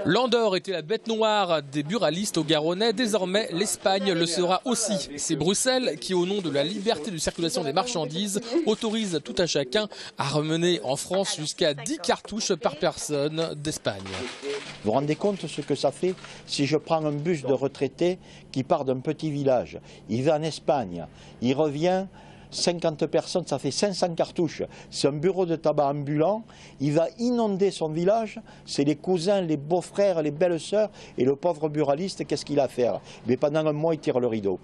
L'Andorre était la bête noire des buralistes au Garonnais. Désormais, l'Espagne le sera aussi. C'est Bruxelles qui, au nom de la liberté de circulation des marchandises, autorise tout un chacun à ramener en France jusqu'à 10 cartouches par personne d'Espagne. Vous vous rendez compte ce que ça fait si je prends un bus de retraités qui part d'un petit village, il va en Espagne, il revient, 50 personnes, ça fait 500 cartouches. C'est un bureau de tabac ambulant, il va inonder son village, c'est les cousins, les beaux-frères, les belles-sœurs, et le pauvre buraliste, qu'est-ce qu'il a à faire? Mais pendant un mois, il tire le rideau.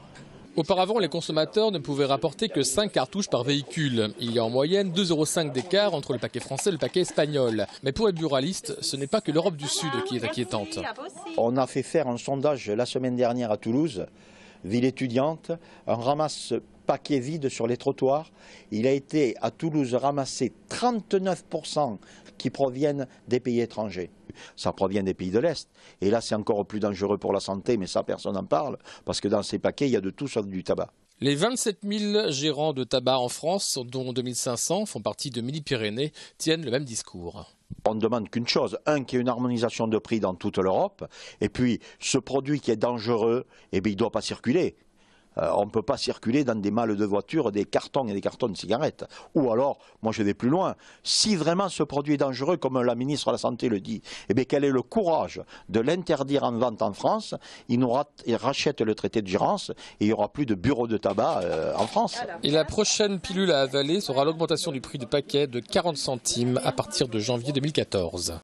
Auparavant, les consommateurs ne pouvaient rapporter que 5 cartouches par véhicule. Il y a en moyenne 2,5 € d'écart entre le paquet français et le paquet espagnol. Mais pour les buralistes, ce n'est pas que l'Europe du Sud qui est inquiétante. On a fait faire un sondage la semaine dernière à Toulouse, ville étudiante, un ramasse-paquet vide sur les trottoirs. Il a été à Toulouse ramassé 39% qui proviennent des pays étrangers. Ça provient des pays de l'Est. Et là, c'est encore plus dangereux pour la santé, mais ça, personne n'en parle, parce que dans ces paquets, il y a de tout sauf du tabac. Les 27 000 gérants de tabac en France, dont 2500 font partie de Midi-Pyrénées, tiennent le même discours. On ne demande qu'une chose, qu'il y ait une harmonisation de prix dans toute l'Europe, et puis ce produit qui est dangereux, il ne doit pas circuler. On ne peut pas circuler dans des malles de voiture des cartons et des cartons de cigarettes. Ou alors, moi je vais plus loin, si vraiment ce produit est dangereux, comme la ministre de la Santé le dit, eh bien quel est le courage de l'interdire en vente en France? Il rachète le traité de gérance et il n'y aura plus de bureau de tabac en France. Et la prochaine pilule à avaler sera l'augmentation du prix du paquet de 40 centimes à partir de janvier 2014.